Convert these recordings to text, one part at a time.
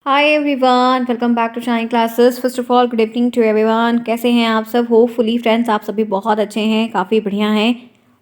Hi everyone, welcome back to Shine classes. First of all good evening to everyone. कैसे हैं आप सब? Hopefully friends आप सभी बहुत अच्छे हैं, काफ़ी बढ़िया हैं।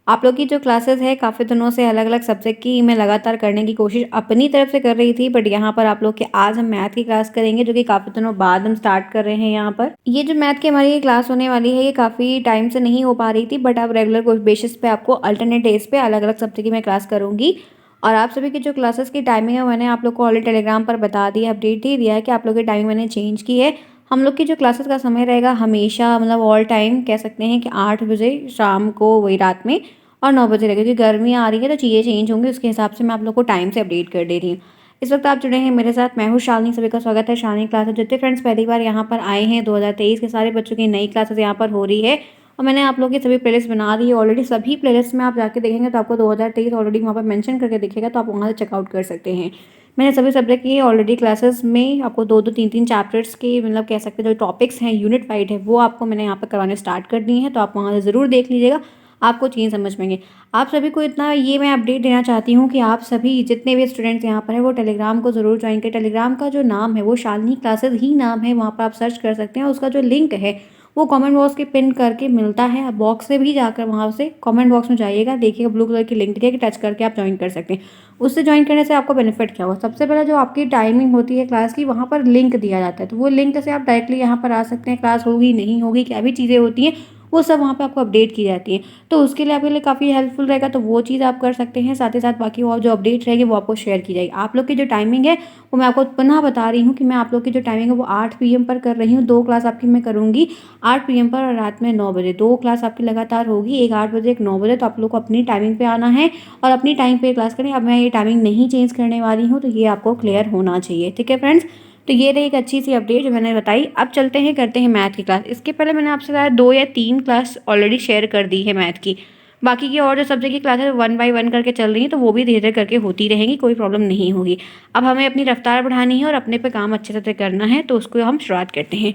आप लोग की जो क्लासेस है काफ़ी दिनों से अलग अलग सब्जेक्ट की मैं लगातार करने की कोशिश अपनी तरफ से कर रही थी, बट यहाँ पर आप लोग के आज हम मैथ की क्लास करेंगे जो कि काफ़ी दिनों बाद हम स्टार्ट कर रहे हैं। यहाँ पर ये जो मैथ की हमारी क्लास होने वाली है ये काफ़ी टाइम से नहीं हो पा रही थी, बट अब रेगुलर बेसिस पे आपको अल्टरनेट डेज पे अलग अलग सब्जेक्ट की मैं क्लास करूँगी। और आप सभी की जो क्लासेस की टाइमिंग है मैंने आप लोग को ऑलरेडी टेलीग्राम पर बता दिया, अपडेट दे दिया है कि आप लोग की टाइमिंग मैंने चेंज की है। हम लोग की जो क्लासेस का समय रहेगा हमेशा मतलब ऑल टाइम कह सकते हैं कि 8 बजे शाम को, वही रात में, और 9 बजे रहेगा, क्योंकि गर्मी आ रही है तो चीज़ें चेंज होंगी, उसके हिसाब से मैं आप लोग को टाइम से अपडेट कर दे रही हूँ। इस वक्त आप जुड़े हैं मेरे साथ, मैं हूँ शालिनी। सभी का स्वागत है शालिनी क्लासेस। जितने फ्रेंड्स पहली बार यहाँ पर आए हैं 2023 के सारे बच्चों की नई क्लासेस यहाँ पर हो रही है और मैंने आप लोगों की सभी प्लेलिस्ट बना दी है ऑलरेडी। सभी प्लेलिस्ट में आप जाके देखेंगे तो आपको 2023 ऑलरेडी वहाँ पर मेंशन करके दिखेगा, तो आप वहाँ से चेकआउट कर सकते हैं। मैंने सभी सब्जेक्ट की ऑलरेडी क्लासेस में आपको दो दो तीन तीन चैप्टर्स के मतलब कह सकते हैं जो टॉपिक्स हैं यूनिट वाइड है वो आपको मैंने यहाँ पर करवाने स्टार्ट कर दिए हैं, तो आप वहाँ से ज़रूर देख लीजिएगा, आपको चीज़ समझ में आएंगे। आप सभी को इतना ये मैं अपडेट देना चाहती हूँ कि आप सभी जितने भी स्टूडेंट्स यहाँ पर हैं वो टेलीग्राम को ज़रूर ज्वाइन करें। टेलीग्राम का जो नाम है वो शालिनी क्लासेस ही नाम है, वहाँ पर आप सर्च कर सकते हैं। उसका जो लिंक है वो कमेंट बॉक्स के पिन करके मिलता है। आप बॉक्स से भी जाकर वहाँ से कमेंट बॉक्स में जाइएगा, देखिएगा ब्लू कलर की लिंक दिखेगी, टच करके आप ज्वाइन कर सकते हैं। उससे ज्वाइन करने से आपको बेनिफिट क्या होगा? सबसे पहले जो आपकी टाइमिंग होती है क्लास की वहाँ पर लिंक दिया जाता है, तो वो लिंक से आप डायरेक्टली यहाँ पर आ सकते हैं। क्लास होगी नहीं होगी क्या भी चीज़ें होती हैं वो सब वहाँ पे आपको अपडेट की जाती है, तो उसके लिए आपके लिए काफ़ी हेल्पफुल रहेगा, तो वो चीज़ आप कर सकते हैं। साथ ही साथ बाकी और जो अपडेट रहेगी वो आपको शेयर की जाएगी। आप लोग की जो टाइमिंग है वो मैं आपको पुनः बता रही हूँ कि मैं आप लोग की जो टाइमिंग है वो 8 PM पर कर रही हूँ। 2 क्लास आपकी मैं करूँगी 8 PM पर और रात में 9 बजे। 2 क्लास आपकी लगातार होगी, एक 8 बजे एक 9 बजे, तो आप लोग को अपनी टाइमिंग पे आना है और अपनी टाइम पे क्लास करें। अब मैं ये टाइमिंग नहीं चेंज करने वाली हूँ, तो ये आपको क्लियर होना चाहिए, ठीक है फ्रेंड्स। तो ये रही एक अच्छी सी अपडेट जो मैंने बताई। अब चलते हैं करते हैं मैथ की क्लास। इसके पहले मैंने आपसे शायद 2 या 3 क्लास ऑलरेडी शेयर कर दी है मैथ की। बाकी की और जो सब्जेक्ट की क्लास है 1 बाय 1 करके चल रही है, तो वो भी धीरे धीरे करके होती रहेंगी, कोई प्रॉब्लम नहीं होगी। अब हमें अपनी रफ्तार बढ़ानी है और अपने पे काम अच्छे से करना है, तो उसको हम शुरुआत करते हैं।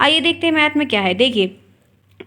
आइए देखते हैं मैथ में क्या है। देखिए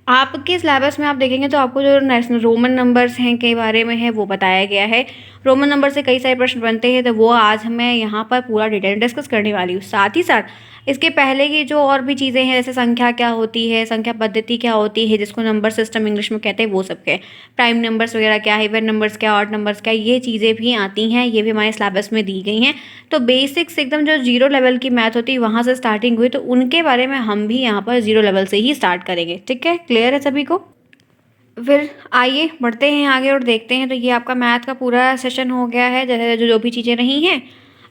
आपके सिलेबस में आप देखेंगे तो आपको जो नेशनल रोमन नंबर्स हैं के बारे में है वो बताया गया है। रोमन नंबर से कई सारे प्रश्न बनते हैं, तो वो आज मैं यहाँ पर पूरा डिटेल डिस्कस करने वाली हूँ। साथ ही साथ इसके पहले की जो और भी चीज़ें हैं, जैसे संख्या क्या होती है, संख्या पद्धति क्या होती है, जिसको नंबर सिस्टम इंग्लिश में कहते हैं, वो सब क्या है, प्राइम नंबर्स वगैरह क्या है, इवन नंबर्स क्या, ऑड नंबर्स क्या, ये चीज़ें भी आती हैं, ये भी हमारे सिलेबस में दी गई हैं। तो बेसिक्स एकदम जो जीरो लेवल की मैथ होती है वहाँ से स्टार्टिंग हुई, तो उनके बारे में हम भी यहाँ पर जीरो लेवल से ही स्टार्ट करेंगे, ठीक है? क्लियर है सभी को? फिर आइए बढ़ते हैं आगे और देखते हैं। तो ये आपका मैथ का पूरा सेशन हो गया है, जैसे जो जो भी चीज़ें रही हैं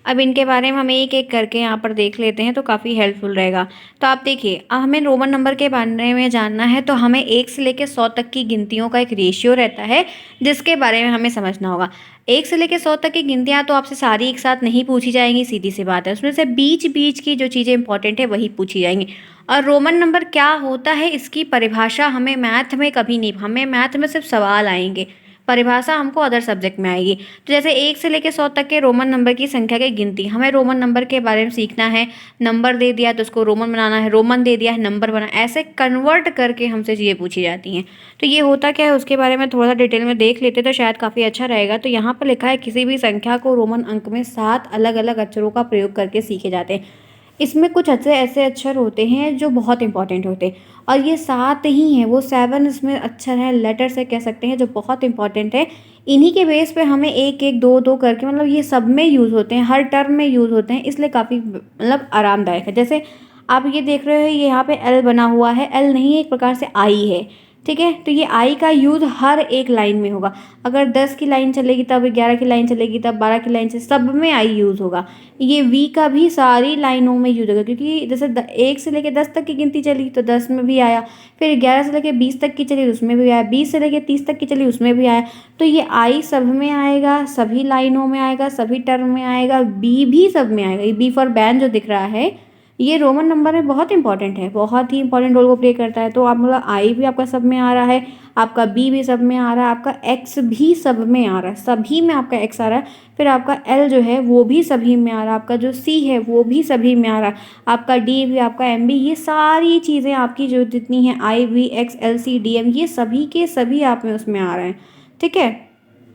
अब इनके बारे में हम एक एक करके यहाँ पर देख लेते हैं, तो काफ़ी हेल्पफुल रहेगा। तो आप देखिए, अब हमें रोमन नंबर के बारे में जानना है, तो हमें 1 से लेकर 100 तक की गिनतियों का एक रेशियो रहता है जिसके बारे में हमें समझना होगा। 1 से लेकर 100 तक की गिनतियाँ तो आपसे सारी एक साथ नहीं पूछी जाएंगी, सीधी सी बात है। उसमें से बीच बीच की जो चीज़ें इंपॉर्टेंट है वही पूछी जाएंगी। और रोमन नंबर क्या होता है इसकी परिभाषा हमें मैथ में कभी नहीं, हमें मैथ में सिर्फ सवाल आएंगे, परिभाषा हमको अदर सब्जेक्ट में आएगी। तो जैसे 1 से लेकर 100 तक के रोमन नंबर की संख्या की गिनती, हमें रोमन नंबर के बारे में सीखना है। नंबर दे दिया तो उसको रोमन बनाना है, रोमन दे दिया है नंबर बना, ऐसे कन्वर्ट करके हमसे चीज़ें पूछी जाती हैं। तो ये होता क्या है उसके बारे में थोड़ा सा डिटेल में देख लेते तो शायद काफ़ी अच्छा रहेगा। तो यहाँ पर लिखा है किसी भी संख्या को रोमन अंक में 7 अलग अलग अक्षरों का प्रयोग करके सीखे जाते हैं। इसमें कुछ अच्छे ऐसे अक्षर होते हैं जो बहुत इंपॉर्टेंट होते हैं, और ये 7 ही हैं, वो 7 इसमें अक्षर हैं, लेटर से कह सकते हैं, जो बहुत इंपॉर्टेंट है। इन्हीं के बेस पे हमें एक एक दो दो करके मतलब ये सब में यूज़ होते हैं, हर टर्म में यूज़ होते हैं, इसलिए काफ़ी मतलब आरामदायक है। जैसे आप ये देख रहे हो ये यहाँ पे एल बना हुआ है, एल नहीं है, एक प्रकार से आई है, ठीक है? तो ये आई का यूज़ हर एक लाइन में होगा। अगर 10 की लाइन चलेगी तब 11 की लाइन चलेगी, तब 12 की लाइन से सब में आई यूज़ होगा। ये वी का भी सारी लाइनों में यूज होगा, क्योंकि जैसे 1 से लेकर 10 तक की गिनती चली तो 10 में भी आया, फिर 11 से लेकर 20 तक की चली उसमें भी आया, 20 से लेकर 30 तक की चली उसमें भी आया। तो ये आई सब में आएगा, सभी लाइनों में आएगा, सभी टर्म में आएगा, बी भी सब में आएगा। ये बी फॉर बैन जो दिख रहा है ये रोमन नंबर में बहुत इंपॉर्टेंट है, बहुत ही इंपॉर्टेंट रोल को प्ले करता है। तो आप मतलब आई भी आपका सब में आ रहा है, आपका बी भी सब में आ रहा है, आपका एक्स भी सब में आ रहा है, सभी में आपका एक्स आ रहा है। फिर आपका एल जो है वो भी सभी में आ रहा है, आपका जो सी है वो भी सभी में आ रहा है, आपका डी भी, आपका एम भी, ये सारी चीज़ें आपकी जो जितनी हैं I V X L C D M, ये सभी के सभी आप में उसमें आ रहे हैं, ठीक है?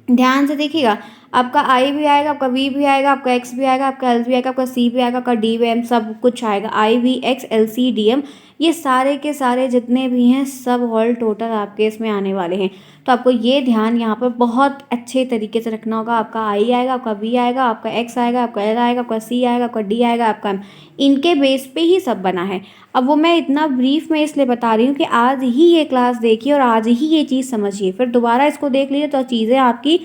ध्यान से देखिएगा। आपका आई भी आएगा, आपका वी भी आएगा, आपका एक्स भी आएगा, आपका एल भी आएगा, आपका सी भी आएगा, आपका डी वी एम सब कुछ आएगा। I V X L C D M ये सारे के सारे जितने भी हैं सब होल टोटल आपके इसमें आने वाले हैं। तो आपको ये ध्यान यहाँ पर बहुत अच्छे तरीके से रखना होगा। आपका आई आएगा, आपका वी आएगा, आपका एक्स आएगा, आपका एल आएगा, आपका सी आएगा, आपका डी आएगा, आपका एम, इनके बेस पे ही सब बना है। अब वो मैं इतना ब्रीफ में इसलिए बता रही हूँ कि आज ही ये क्लास देखिए और आज ही ये चीज़ समझिए, फिर दोबारा इसको देख लीजिए तो चीज़ें आपकी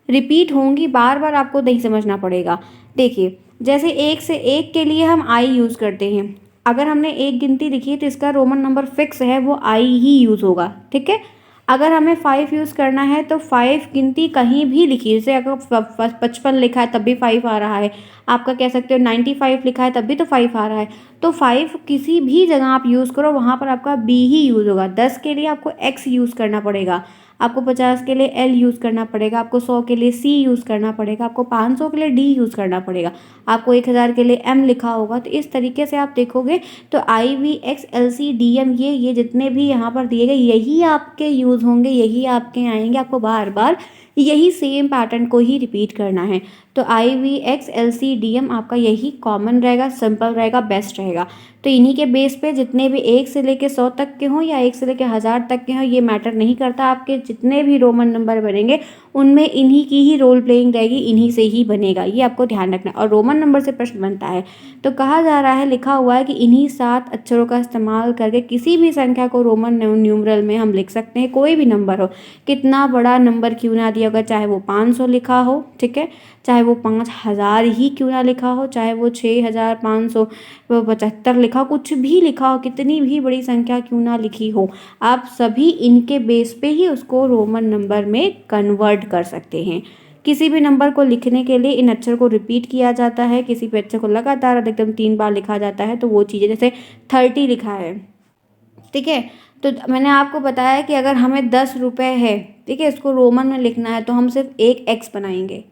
रिपीट होंगी, बार बार आपको नहीं समझना पड़ेगा। देखिए जैसे एक से एक के लिए हम आई यूज़ करते हैं, अगर हमने एक गिनती लिखी है तो इसका रोमन नंबर फिक्स है, वो आई ही यूज़ होगा, ठीक है। अगर हमें 5 यूज़ करना है तो 5 गिनती कहीं भी लिखिए, जैसे अगर 55 लिखा है तब भी 5 आ रहा है, आपका कह सकते हो 95 लिखा है तब भी तो 5 आ रहा है। तो 5 किसी भी जगह आप यूज़ करो वहाँ पर आपका बी ही यूज़ होगा। 10 के लिए आपको एक्स यूज़ करना पड़ेगा, आपको 50 के लिए एल यूज़ करना पड़ेगा, आपको 100 के लिए सी यूज़ करना पड़ेगा, आपको 500 के लिए डी यूज़ करना पड़ेगा, आपको 1000 के लिए एम लिखा होगा। तो इस तरीके से आप देखोगे तो I V X L C D M ये जितने भी यहाँ पर दिए गए यही आपके यूज़ होंगे, यही आपके आएंगे, आपको बार बार यही सेम पैटर्न को ही रिपीट करना है। तो I V X L C D M आपका यही कॉमन रहेगा, सिंपल रहेगा, बेस्ट रहेगा। तो इन्हीं के बेस पे जितने भी 1 से लेके 100 तक के हों या 1 से लेके 1000 तक के हों ये मैटर नहीं करता, आपके जितने भी रोमन नंबर बनेंगे उनमें इन्हीं की ही रोल प्लेइंग रहेगी, इन्हीं से ही बनेगा, ये आपको ध्यान रखना है। और रोमन नंबर से प्रश्न बनता है तो कहा जा रहा है, लिखा हुआ है कि इन्हीं 7 अक्षरों का इस्तेमाल करके किसी भी संख्या को रोमन न्यूमरल में हम लिख सकते हैं, कोई भी नंबर हो, कितना बड़ा नंबर क्यों ना दिया होगा, चाहे वो 500 लिखा हो, ठीक है, चाहे वो 5000 ही क्यों ना लिखा हो, चाहे वो 6575 लिखा हो, कुछ भी लिखा हो, कितनी भी बड़ी संख्या क्यों ना लिखी हो, आप सभी इनके बेस पे ही उसको रोमन नंबर में कन्वर्ट कर सकते हैं। किसी भी नंबर को लिखने के लिए इन अक्षर को रिपीट किया जाता है, किसी भी अक्षर को लगातार अधिकतम 3 बार लिखा जाता है। तो वो चीज़ें जैसे 30 लिखा है, ठीक है, तो मैंने आपको बताया कि अगर हमें 10 रुपये है, ठीक है, इसको रोमन में लिखना है तो हम सिर्फ एक एक्स बनाएंगे।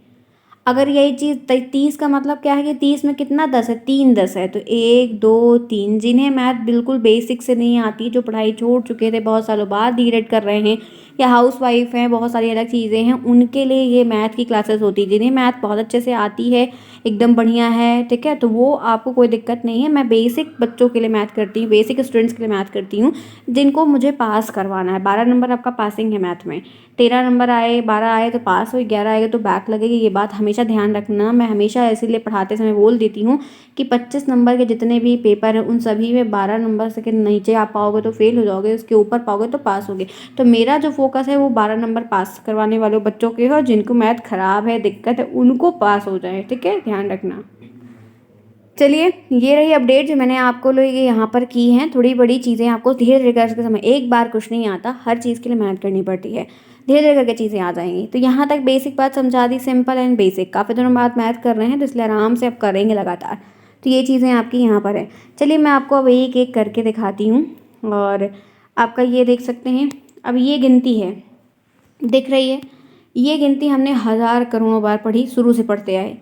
अगर यही चीज़ 30 का मतलब क्या है कि 30 में कितना 10 है, 3 10 है, तो 1 2 3। जिन्हें मैथ बिल्कुल बेसिक से नहीं आती, जो पढ़ाई छोड़ चुके थे, बहुत सालों बाद डी कर रहे हैं या हाउस वाइफ हैं, बहुत सारी अलग चीज़ें हैं, उनके लिए ये मैथ की क्लासेस होती है। जिन्हें मैथ बहुत अच्छे से आती है, एकदम बढ़िया है, ठीक है, तो वो आपको कोई दिक्कत नहीं है। मैं बेसिक बच्चों के लिए मैथ करती हूँ, बेसिक स्टूडेंट्स के लिए मैथ करती हूँ, जिनको मुझे पास करवाना है। 12 नंबर आपका पासिंग है मैथ में, 13 नंबर आए, 12 आए तो पास हो, 11 आएगा तो बैक लगेगी, ये बात हमेशा ध्यान रखना। मैं हमेशा इसीलिए पढ़ाते समय बोल देती हूँ कि 25 नंबर के जितने भी पेपर हैं उन सभी में 12 नंबर से के नीचे आप पाओगे तो फेल हो जाओगे, उसके ऊपर पाओगे तो पास होगे। तो मेरा जो फोकस है वो 12 नंबर पास करवाने वाले बच्चों के हो, जिनको मैथ खराब है, दिक्कत है, उनको पास हो जाए, ठीक है, ध्यान रखना। चलिए ये रही अपडेट जो मैंने आपको लोग यहाँ पर की हैं। थोड़ी बड़ी चीज़ें आपको धीरे धीरे करके समय, एक बार कुछ नहीं आता, हर चीज़ के लिए मेहनत करनी पड़ती है, धीरे धीरे करके चीज़ें आ जाएंगी। तो यहाँ तक बेसिक बात समझा दी, सिंपल एंड बेसिक। काफ़ी दिनों बाद मैथ कर रहे हैं तो इसलिए आराम से आप करेंगे लगातार। तो ये चीज़ें आपकी यहाँ पर है। चलिए मैं आपको अब एक एक करके दिखाती हूँ और आपका ये देख सकते हैं। अब ये गिनती है, दिख रही है, ये गिनती हमने हज़ार करोड़ों बार पढ़ी, शुरू से पढ़ते आए।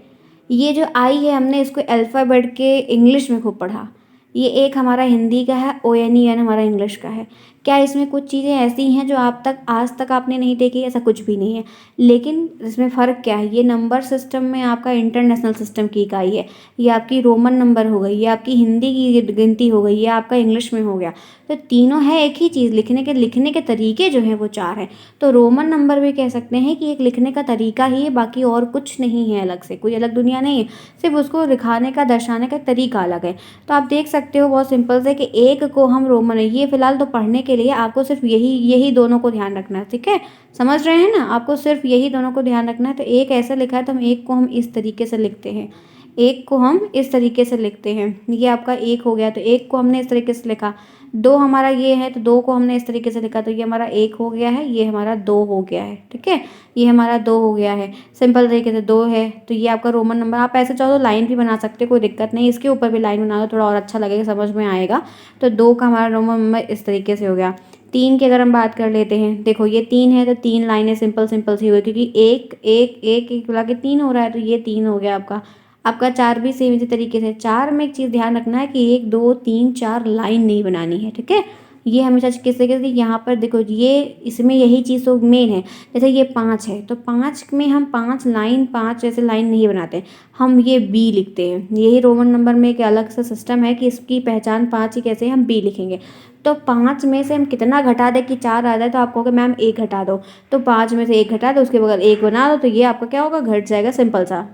ये जो आई है हमने इसको अल्फ़ाबेट के इंग्लिश में खूब पढ़ा। ये एक हमारा हिंदी का है, ओ एन ई एन हमारा इंग्लिश का है। क्या इसमें कुछ चीज़ें ऐसी हैं जो आप तक आज तक आपने नहीं देखी? ऐसा कुछ भी नहीं है, लेकिन इसमें फ़र्क क्या है, ये नंबर सिस्टम में आपका इंटरनेशनल सिस्टम की इकाई है, ये आपकी रोमन नंबर हो गई, ये आपकी हिंदी की गिनती हो गई, ये आपका इंग्लिश में हो गया। तो तीनों है एक ही चीज़, लिखने के तरीके जो हैं वो 4 हैं। तो रोमन नंबर भी कह सकते हैं कि एक लिखने का तरीका ही है, बाकी और कुछ नहीं है, अलग से कोई अलग दुनिया नहीं है, सिर्फ उसको दिखाने का, दर्शाने का तरीका अलग है। तो आप देख सकते हो बहुत सिंपल से कि एक को हम रोमन, ये फिलहाल तो पढ़ने के लिए आपको सिर्फ यही दोनों को ध्यान रखना है, ठीक है, समझ रहे हैं ना, आपको सिर्फ यही दोनों को ध्यान रखना है। तो एक ऐसा लिखा है तो हम एक को हम इस तरीके से लिखते हैं, एक को हम इस तरीके से लिखते हैं, ये आपका एक हो गया, तो एक को हमने इस तरीके से लिखा। दो हमारा ये है तो दो को हमने इस तरीके से लिखा, तो ये हमारा एक हो गया है, ये हमारा दो हो गया है, ठीक है, ये हमारा दो हो गया है, सिंपल तरीके से दो है। तो ये आपका रोमन नंबर, आप ऐसे चाहो तो लाइन भी बना सकते हो, कोई दिक्कत नहीं, इसके ऊपर भी लाइन बना दो, थोड़ा और अच्छा लगेगा, समझ में आएगा। तो दो का हमारा रोमन नंबर इस तरीके से हो गया। तीन की अगर हम बात कर लेते हैं, देखो ये 3 है तो 3 लाइनें सिंपल सिंपल सी हुई, क्योंकि एक एक एक एक मिला के 3 हो रहा है, तो ये 3 हो गया आपका। आपका 4 भी सेम इसी तरीके से। 4 में एक चीज़ ध्यान रखना है कि 1 2 3 4 लाइन नहीं बनानी है, ठीक है, ये हमेशा किस तरीके से, यहाँ पर देखो ये इसमें यही चीज़ तो मेन है। जैसे ये 5 है तो 5 में हम 5 लाइन 5 ऐसे लाइन नहीं बनाते, हम ये बी लिखते हैं। यही रोमन नंबर में एक अलग सा सिस्टम है कि इसकी पहचान 5 ही कैसे, हम बी लिखेंगे। तो 5 में से हम कितना घटा दें कि 4 आ जाए, तो आप कहोगे मैम 1 घटा दो, तो 5 में से 1 घटा दो, उसके बगल 1 बना दो, तो ये आपका क्या होगा, घट जाएगा, सिंपल सा।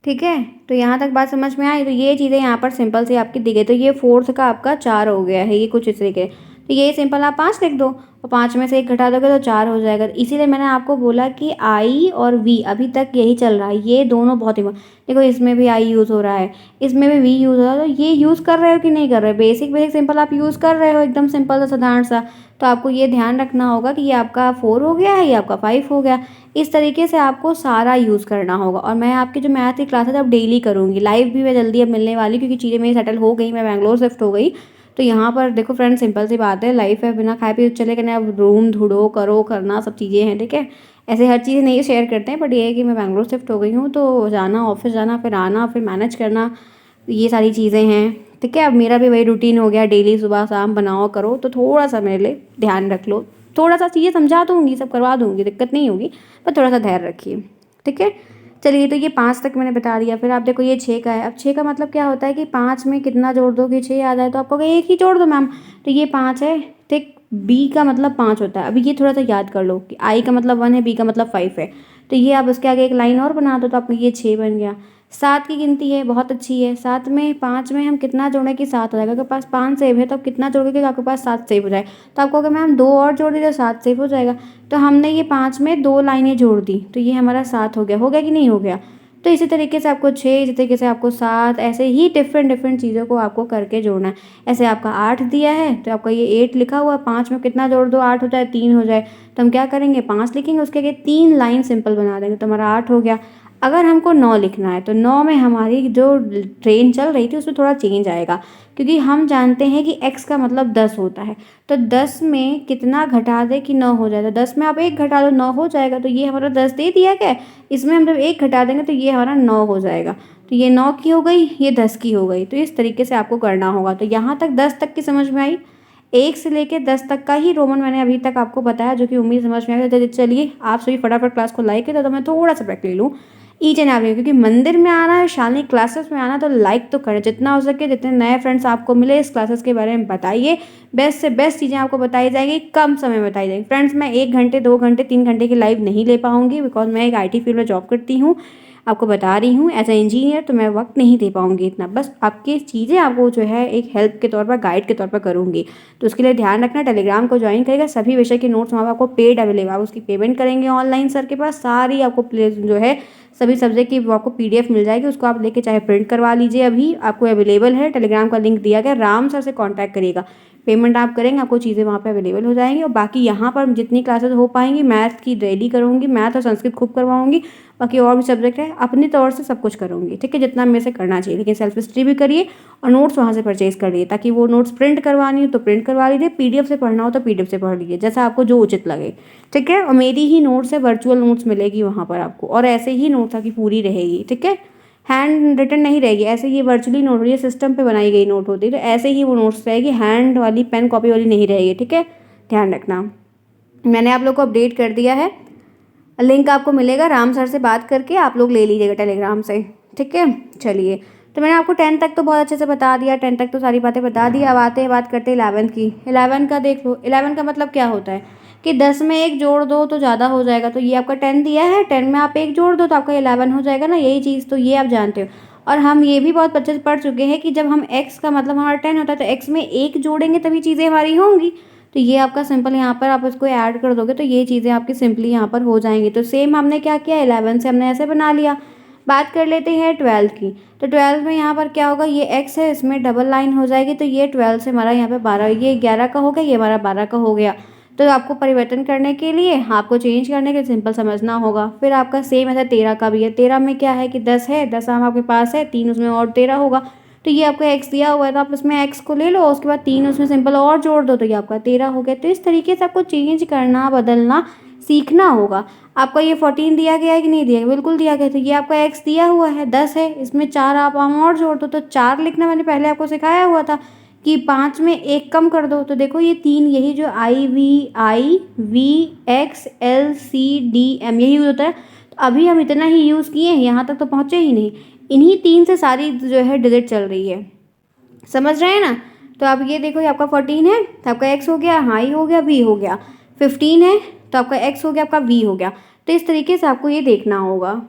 ठीक है, तो यहाँ तक बात समझ में आई। तो ये चीज़ें यहाँ पर सिंपल सी आपकी दी गई। तो ये फोर्थ का आपका 4 हो गया है, ये कुछ इस तरीके। तो ये सिंपल आप 5 लिख दो और 5 में से 1 घटा दोगे तो 4 हो जाएगा। तो इसीलिए मैंने आपको बोला कि आई और वी अभी तक यही चल रहा है, ये दोनों बहुत ही देखो, इसमें भी आई यूज़ हो रहा है, इसमें भी वी यूज़ हो रहा है। तो ये यूज़ कर रहे हो कि नहीं कर रहे हो, बेसिक बेसिक सिंपल आप यूज़ कर रहे हो, एकदम सिंपल सा साधारण सा। तो आपको ये ध्यान रखना होगा कि ये आपका 4 हो गया है, ये आपका 5 हो गया। इस तरीके से आपको सारा यूज़ करना होगा। और मैं आपकी जो मैथ की क्लासेस अब डेली करूँगी, लाइव भी मैं जल्दी अब मिलने वाली, क्योंकि चीज़ें मेरी सेटल हो गई, मैं बैंगलोर शिफ्ट हो गई। तो यहाँ पर देखो फ्रेंड, सिंपल सी बात है, लाइफ है, बिना खाए पिए चलेगा नहीं। अब रूम ढूंढो, करो, करना सब चीज़ें हैं, ठीक है। ऐसे हर चीज़ नहीं शेयर करते हैं, बट ये है कि मैं बैंगलोर शिफ्ट हो गई हूँ, तो जाना, ऑफिस जाना, फिर आना, फिर मैनेज करना, ये सारी चीज़ें हैं, ठीक है। अब मेरा भी वही रूटीन हो गया, डेली सुबह शाम बनाओ करो। तो थोड़ा सा मेरे लिए ध्यान रख लो, थोड़ा सा चीज़ें समझा दूँगी, सब करवा दूँगी, दिक्कत नहीं होगी, पर थोड़ा सा धैर्य रखिए, ठीक है। चलिए, तो ये 5 तक मैंने बता दिया। फिर आप देखो ये 6 का है। अब 6 का मतलब क्या होता है कि 5 में कितना जोड़ दो कि 6 आ जाए, तो आप कहोगे 1 ही जोड़ दो मैम। तो ये 5 है, ठीक। बी का मतलब 5 होता है। अभी ये थोड़ा सा याद कर लो कि आई का मतलब 1 है, बी का मतलब 5 है। तो ये आप उसके आगे एक लाइन और बना दो, तो आपका ये 6 बन गया। 7 की गिनती है, बहुत अच्छी है। 7 में 5 में हम कितना जोड़ें कि 7 हो जाएगा। आपके पास 5 सेब है, तो आप कितना जोड़ोगे कि आपके पास 7 सेब हो जाए। तो आप कहोगे मैम 2 और जोड़ दीजिए, 7 सेब हो जाएगा। तो हमने ये 5 में 2 लाइनें जोड़ दी, तो ये हमारा 7 हो गया कि नहीं हो गया। तो इसी तरीके से आपको 6, इसी तरीके से आपको 7, ऐसे ही डिफरेंट डिफरेंट चीज़ों को आपको करके जोड़ना है। ऐसे आपका 8 दिया है, तो आपका ये 8 लिखा हुआ है, 5 में कितना जोड़ दो, 8 हो जाए, 3 हो जाए। तो हम क्या करेंगे, 5 लिखेंगे, उसके आगे 3 लाइन सिंपल बना देंगे, तो हमारा 8 हो गया। अगर हमको 9 लिखना है, तो 9 में हमारी जो ट्रेन चल रही थी उसमें थोड़ा चेंज आएगा, क्योंकि हम जानते हैं कि x का मतलब 10 होता है। तो 10 में कितना घटा दे कि 9 हो जाए, तो 10 में आप 1 घटा दो, 9 हो जाएगा। तो ये हमारा 10 दे दिया क्या, इसमें हम जब 1 घटा देंगे तो ये हमारा 9 हो जाएगा। तो ये 9 की हो गई, ये 10 की हो गई। तो इस तरीके से आपको करना होगा। तो यहाँ तक 10 तक की समझ में आई। 1 से लेके 10 तक का ही रोमन मैंने अभी तक आपको बताया, जो कि उम्मीद समझ में आएगा। तो चलिए, आप सभी फटाफट क्लास को लाइक कर दो, तो मैं थोड़ा सा ब्रेक ले लूँ ईच एंड एवरी, क्योंकि मंदिर में आना है, शालिनी क्लासेस में आना, तो लाइक तो करें जितना हो सके। जितने नए फ्रेंड्स आपको मिले, इस क्लासेस के बारे में बताइए। बेस्ट से बेस्ट चीज़ें आपको बताई जाएंगी, कम समय में बताई जाएंगी। फ्रेंड्स, मैं 1 घंटे 2 घंटे 3 घंटे की लाइव नहीं ले पाऊंगी, बिकॉज मैं एक IT फील्ड में जॉब करती हूँ, आपको बता रही हूँ, एज ए इंजीनियर। तो मैं वक्त नहीं दे पाऊंगी इतना, बस आपकी चीज़ें आपको जो है एक हेल्प के तौर पर, गाइड के तौर पर करूँगी। तो उसके लिए ध्यान रखना, टेलीग्राम को ज्वाइन करेगा। सभी विषय के नोट्स वहाँ पर आपको पेड अवेलेबल, आप उसकी पेमेंट करेंगे ऑनलाइन सर के पास, सारी आपको जो है सभी सब्जेक्ट की वो आपको PDF मिल जाएगी, उसको आप लेके चाहे प्रिंट करवा लीजिए, अभी आपको अवेलेबल है। टेलीग्राम का लिंक दिया गया, राम सर से कांटेक्ट करिएगा। पेमेंट आप करेंगे, आपको चीज़ें वहाँ पे अवेलेबल हो जाएंगी। और बाकी यहाँ पर जितनी क्लासेस हो पाएंगी, मैथ की डेली करूँगी, मैथ और संस्कृत खूब करवाऊँगी। बाकी और भी सब्जेक्ट है, अपने तौर से सब कुछ करूँगी, ठीक है, जितना मेरे से करना चाहिए। लेकिन सेल्फ स्टडी भी करिए और नोट्स वहाँ से परचेज कर लिए, ताकि वो नोट्स प्रिंट करवानी हो तो प्रिंट करवा लीजिए, PDF से पढ़ना हो तो PDF से पढ़ लीजिए, जैसा आपको जो उचित लगे, ठीक है। और मेरी ही नोट्स है, वर्चुअल नोट्स मिलेगी वहाँ पर आपको, और ऐसे ही नोट्स आपकी पूरी रहेगी, ठीक है। हैंड रिटन नहीं रहेगी, ऐसे ये वर्चुअली नोट, ये सिस्टम पे बनाई गई नोट होती है, तो ऐसे ही वो नोट्स रहेगी, हैंड वाली पेन कॉपी वाली नहीं रहेगी, ठीक है। ध्यान रखना। मैंने आप लोग को अपडेट कर दिया है, लिंक आपको मिलेगा, राम सर से बात करके आप लोग ले लीजिएगा टेलीग्राम से, ठीक है। चलिए, तो मैंने आपको 10 तक तो बहुत अच्छे से बता दिया, 10 तक तो सारी बातें बता दी। अब आते हैं, बात करते हैं 11th की। 11 का देख लो, 11 का मतलब क्या होता है कि 10 में 1 जोड़ दो तो ज़्यादा हो जाएगा। तो ये आपका 10 दिया है, 10 में आप 1 जोड़ दो तो आपका 11 हो जाएगा ना, यही चीज़ तो ये आप जानते हो। और हम ये भी बहुत अच्छे से पढ़ चुके हैं कि जब हम x का मतलब हमारा 10 होता है, तो x में 1 जोड़ेंगे तभी चीज़ें हमारी होंगी। तो ये आपका सिंपल, यहाँ पर आप इसको ऐड कर दोगे तो ये चीज़ें आपकी सिंपली यहाँ पर हो जाएंगी। तो सेम हमने क्या किया, 11 से हमने ऐसे बना लिया। बात कर लेते हैं 12 की। तो 12 में यहाँ पर क्या होगा, ये x है, इसमें डबल लाइन हो जाएगी, तो ये 12 से हमारा यहाँ पे 12, ये 11 का हो गया, ये हमारा 12 का हो गया। तो आपको परिवर्तन करने के लिए, आपको चेंज करने के लिए सिंपल समझना होगा। फिर आपका सेम ऐसा 13 का भी है। 13 में क्या है कि 10 है, 10 आम आपके पास है, 3 उसमें और 13 होगा। तो ये आपका x दिया हुआ है, तो आप इसमें x को ले लो, उसके बाद 3 उसमें सिंपल और जोड़ दो, तो ये आपका 13 हो गया। तो इस तरीके से आपको चेंज करना, बदलना सीखना होगा। आपका ये 14 दिया गया है कि नहीं दिया गया, बिल्कुल दिया गया। तो ये आपका x दिया हुआ है, 10 है, इसमें 4 आप आम और जोड़ दो, तो 4 लिखना मैंने पहले आपको सिखाया हुआ था कि 5 में 1 कम कर दो, तो देखो ये 3 यही जो I V X L C D M यही यूज़ होता है। तो अभी हम इतना ही यूज़ किए हैं, यहाँ तक तो पहुँचे ही नहीं। इन्हीं 3 से सारी जो है डिजिट चल रही है, समझ रहे हैं ना। तो अब ये देखो, ये आपका 14 है तो आपका एक्स हो गया, हाँ ही हो गया, वी हो गया। 15 है तो आपका एक्स हो गया, आपका वी हो गया। तो इस तरीके से आपको ये देखना होगा।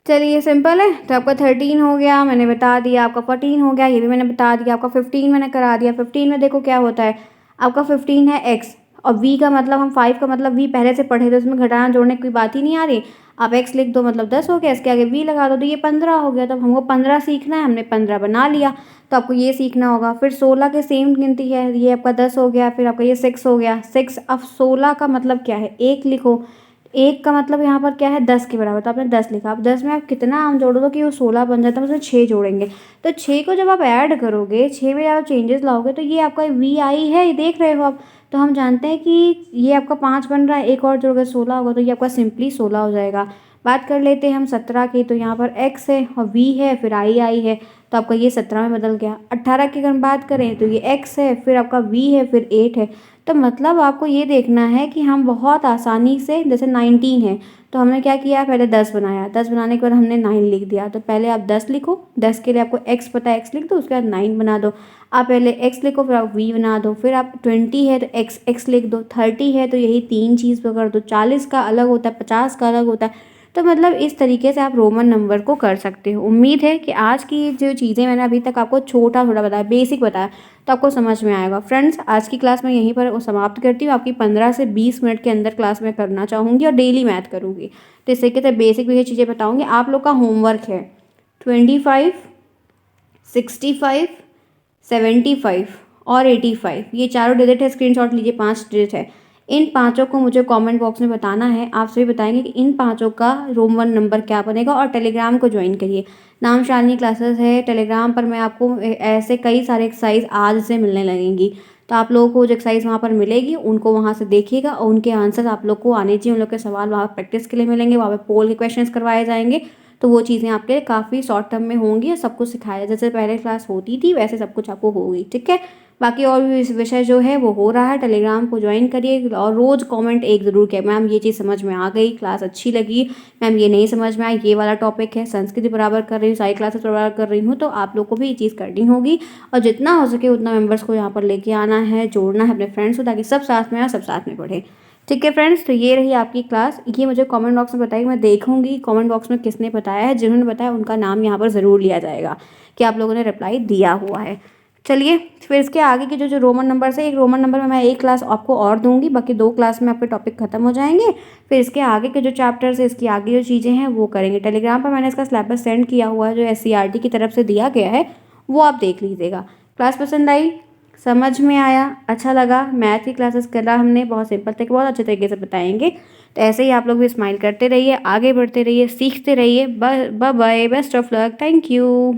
चलिए सिंपल है। तो आपका 13 हो गया, मैंने बता दिया। आपका 14 हो गया, ये भी मैंने बता दिया। आपका 15 मैंने करा दिया। 15 में देखो क्या होता है, आपका 15 है एक्स, और वी का मतलब हम 5 का मतलब वी पहले से पढ़े तो इसमें घटाना जोड़ने की कोई बात ही नहीं आ रही। आप एक्स लिख दो, मतलब 10 हो गया, इसके आगे वी लगा दो तो ये 15 हो गया। तो हमको 15 सीखना है, हमने 15 बना लिया। तो आपको ये सीखना होगा। फिर 16 के सेम गिनती है, ये आपका 10 हो गया। फिर आपका ये 6 हो गया, 6। अब 16 का मतलब क्या है, 1 लिखो। 1 का मतलब यहाँ पर क्या है, 10 के बराबर। तो आपने 10 लिखा। अब 10 में आप कितना आम जोड़ो तो कि वो 16 बन जाता है, उसमें 6 जोड़ेंगे। तो 6 को जब आप ऐड करोगे, 6 में आप चेंजेस लाओगे, तो ये आपका वी आई है, ये देख रहे हो आप। तो हम जानते हैं कि ये आपका 5 बन रहा है, एक और जोड़ोगे 16 होगा, तो ये आपका सिंपली 16 हो जाएगा। बात कर लेते हैं हम 17 की। तो यहाँ पर एक्स है और वी है, फिर आई है, तो आपका ये 17 में बदल गया। 18 की अगर हम बात करें तो ये एक्स है, फिर आपका वी है, फिर 8 है। तो मतलब आपको ये देखना है कि हम बहुत आसानी से, जैसे 19 है तो हमने क्या किया, पहले 10 बनाया, 10 बनाने के बाद हमने 9 लिख दिया। तो पहले आप 10 लिखो, 10 के लिए आपको एक्स पता है, एक्स लिख दो, उसके बाद 9 बना दो। आप पहले एक्स लिखो, फिर आप वी बना दो। फिर आप 20 है तो एक्स एक्स लिख दो, 30 है तो यही 3 चीज़ पकड़ दो, 40 का अलग होता है, 50 का अलग होता है। तो मतलब इस तरीके से आप रोमन नंबर को कर सकते हो। उम्मीद है कि आज की जो चीज़ें मैंने अभी तक आपको छोटा छोटा बताया, बेसिक बताया, तो आपको समझ में आएगा। फ्रेंड्स, आज की क्लास मैं यहीं पर समाप्त करती हूँ। आपकी 15 से 20 मिनट के अंदर क्लास में करना चाहूँगी और डेली मैथ करूँगी। तो इस तरीके से बेसिक बेसिक चीज़ें बताऊँगी। आप लोग का होमवर्क है 25, 65, 75 और 85, ये चारों डिजिट है, स्क्रीनशॉट लीजिए, 5 डिजिट है। इन पाँचों को मुझे कमेंट बॉक्स में बताना है। आप सभी बताएंगे कि इन पाँचों का रोमन नंबर क्या बनेगा। और टेलीग्राम को ज्वाइन करिए, नाम शालिनी क्लासेस है टेलीग्राम पर। मैं आपको ऐसे कई सारे एक्सरसाइज आज से मिलने लगेंगी। तो आप लोगों को जो एक्सरसाइज वहाँ पर मिलेगी उनको वहाँ से देखिएगा, और उनके आंसर्स आप लोग को आने चाहिए। उन लोग के सवाल वहाँ प्रैक्टिस के लिए मिलेंगे, वहाँ पर पोल के क्वेश्चंस करवाए जाएंगे। तो वो चीज़ें आपके काफ़ी शॉर्ट टर्म में होंगी और सब कुछ सिखाया, जैसे पहले क्लास होती थी वैसे सब कुछ आपको होगी, ठीक है। बाकी और भी विषय जो है वो हो रहा है। टेलीग्राम को ज्वाइन करिए और रोज़ कमेंट एक ज़रूर किया, मैम ये चीज़ समझ में आ गई, क्लास अच्छी लगी, मैम ये नहीं समझ में आई, ये वाला टॉपिक है, संस्कृति बराबर कर रही हूँ, सारी क्लासेस बराबर कर रही हूँ। तो आप लोग को भी ये चीज़ करनी होगी और जितना हो सके उतना मेम्बर्स को यहाँ पर लेके आना है, जोड़ना है अपने फ्रेंड्स को, ताकि सब साथ में आए, सब साथ में पढ़ें। ठीक है फ्रेंड्स, तो ये रही आपकी क्लास। ये मुझे कमेंट बॉक्स में बताइए, मैं देखूंगी कमेंट बॉक्स में किसने बताया है। जिन्होंने बताया उनका नाम यहाँ पर ज़रूर लिया जाएगा कि आप लोगों ने रिप्लाई दिया हुआ है। चलिए, फिर इसके आगे के जो रोमन नंबर है, एक रोमन नंबर में मैं एक क्लास आपको और दूंगी, बाकी 2 क्लास में आपके टॉपिक खत्म हो जाएंगे। फिर इसके आगे के जो चैप्टर्स है, इसकी आगे जो चीज़ें हैं वो करेंगे। टेलीग्राम पर मैंने इसका सिलेबस सेंड किया हुआ है, जो SCERT की तरफ से दिया गया है, वो आप देख लीजिएगा। क्लास पसंद आई, समझ में आया, अच्छा लगा, मैथ की क्लासेस करा हमने, बहुत सिंपल तरीके, बहुत अच्छे तरीके से बताएंगे। तो ऐसे ही आप लोग भी स्माइल करते रहिए, आगे बढ़ते रहिए, सीखते रहिए। Bye bye, best of luck, thank you.